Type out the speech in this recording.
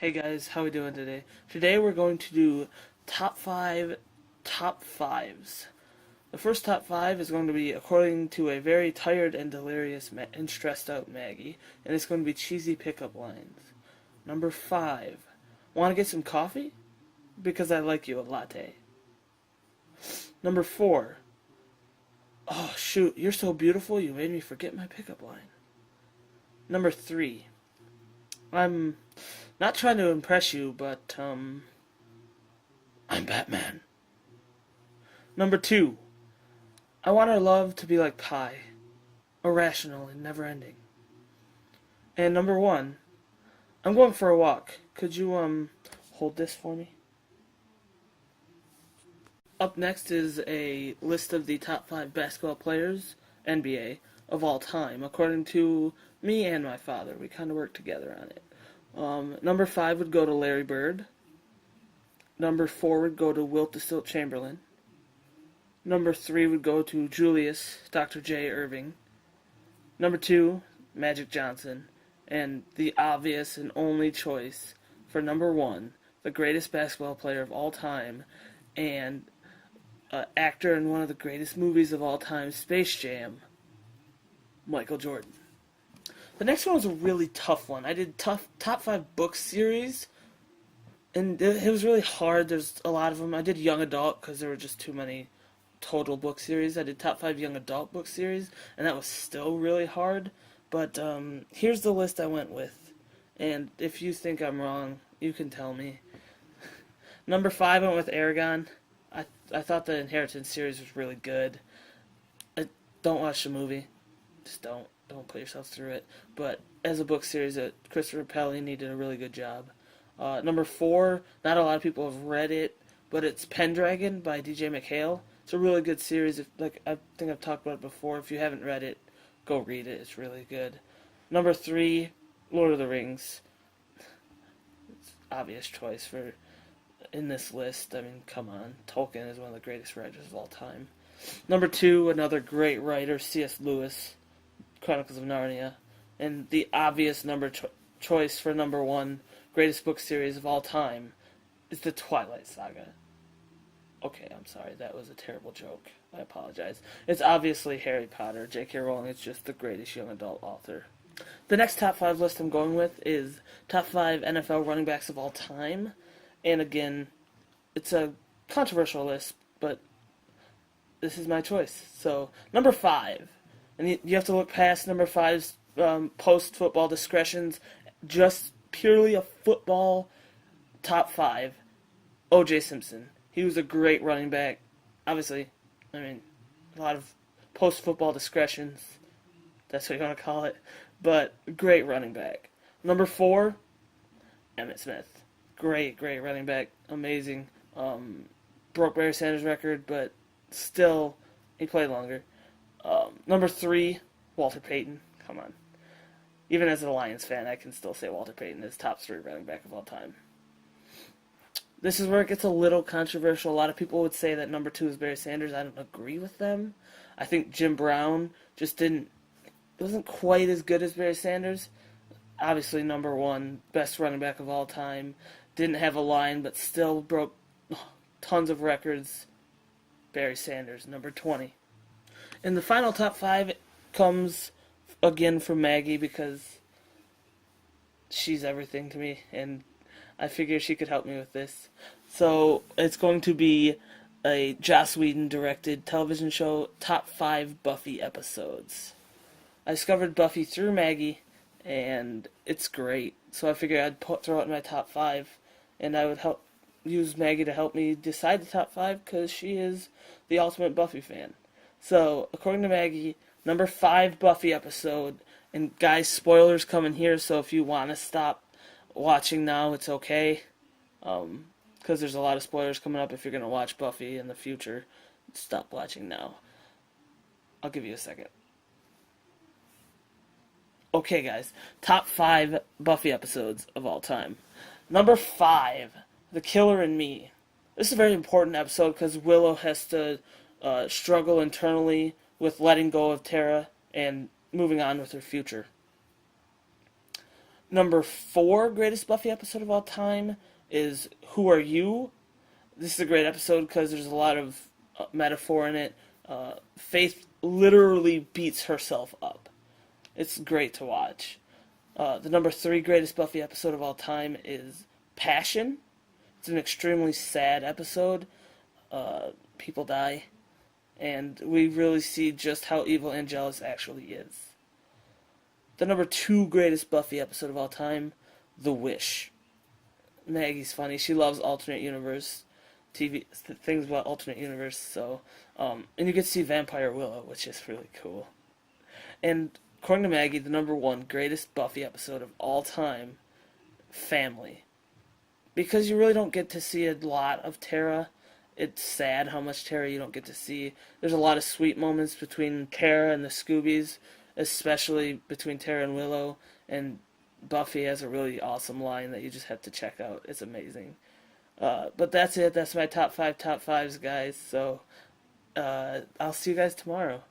Hey guys, how we doing today? Today we're going to do top five top fives. The first top five is going to be according to a very tired and delirious and stressed out Maggie, and it's going to be cheesy pickup lines. Number five, want to get some coffee? Because I like you a latte. Number four, oh shoot, you're so beautiful you made me forget my pickup line. Number three, I'm not trying to impress you, but I'm Batman. Number two, I want our love to be like pie, irrational and never ending. And number one, I'm going for a walk. Could you hold this for me? Up next is a list of the top five basketball players, NBA, of all time, according to me and my father. We kind of worked together on it. Number five would go to Larry Bird. Number four would go to Wilt DeSilt Chamberlain. Number three would go to Julius Dr. J. Irving. Number two, Magic Johnson. And the obvious and only choice for number one, the greatest basketball player of all time, and actor in one of the greatest movies of all time, Space Jam, Michael Jordan. The next one was a really tough one. I did top five book series, and it was really hard. There's a lot of them. I did young adult because there were just too many total book series. I did top five young adult book series, and that was still really hard. But here's the list I went with, and if you think I'm wrong, you can tell me. Number five, I went with Aragon. I thought the Inheritance series was really good. Don't watch the movie. Just don't. Don't put yourself through it. But as a book series, Christopher Pelly did a really good job. Number four, not a lot of people have read it, but it's Pendragon by DJ McHale. It's a really good series. I think I've talked about it before. If you haven't read it, go read it. It's really good. Number three, Lord of the Rings. It's obvious choice for in this list. I mean, come on. Tolkien is one of the greatest writers of all time. Number two, another great writer, C.S. Lewis, Chronicles of Narnia. And the obvious choice for number one, greatest book series of all time, is the Twilight Saga. Okay, I'm sorry, that was a terrible joke. I apologize. It's obviously Harry Potter. J.K. Rowling is just the greatest young adult author. The next top five list I'm going with is top five NFL running backs of all time. And again, it's a controversial list, but this is my choice. So, number five. And you have to look past number five's post-football discretions. Just purely a football top five. O.J. Simpson. He was a great running back. Obviously, I mean, a lot of post-football discretions. That's what you want to call it. But great running back. Number four, Emmitt Smith. Great running back. Amazing. Broke Barry Sanders' record, but still, he played longer. Number three, Walter Payton. Come on. Even as a Lions fan, I can still say Walter Payton is top three running back of all time. This is where it gets a little controversial. A lot of people would say that number two is Barry Sanders. I don't agree with them. I think Jim Brown wasn't quite as good as Barry Sanders. Obviously, number one, best running back of all time. Didn't have a line, but still broke tons of records. Barry Sanders, number 20. And the final top five comes again from Maggie because she's everything to me, and I figure she could help me with this. So it's going to be a Joss Whedon directed television show, top five Buffy episodes. I discovered Buffy through Maggie, and it's great. So I figured I'd throw it in my top five, and I would use Maggie to help me decide the top five because she is the ultimate Buffy fan. So, according to Maggie, number five Buffy episode, and guys, spoilers coming here, so if you want to stop watching now, it's okay, because there's a lot of spoilers coming up if you're going to watch Buffy in the future. Stop watching now. I'll give you a second. Okay, guys, top five Buffy episodes of all time. Number five, The Killer in Me. This is a very important episode because Willow has to struggle internally with letting go of Tara and moving on with her future. Number 4 greatest Buffy episode of all time is Who Are You? This is a great episode because there's a lot of metaphor in it. Faith literally beats herself up. It's great to watch. The number 3 greatest Buffy episode of all time is Passion. It's an extremely sad episode. People die, and we really see just how evil Angelus actually is. The number 2 greatest Buffy episode of all time, The Wish. Maggie's funny. She loves alternate universe TV things about alternate universe. So, and you get to see Vampire Willow, which is really cool. And according to Maggie, the number 1 greatest Buffy episode of all time, Family. Because you really don't get to see a lot of Tara. It's sad how much Tara you don't get to see. There's a lot of sweet moments between Tara and the Scoobies, especially between Tara and Willow, and Buffy has a really awesome line that you just have to check out. It's amazing. But that's it. That's my top 5 top 5s, guys. So I'll see you guys tomorrow.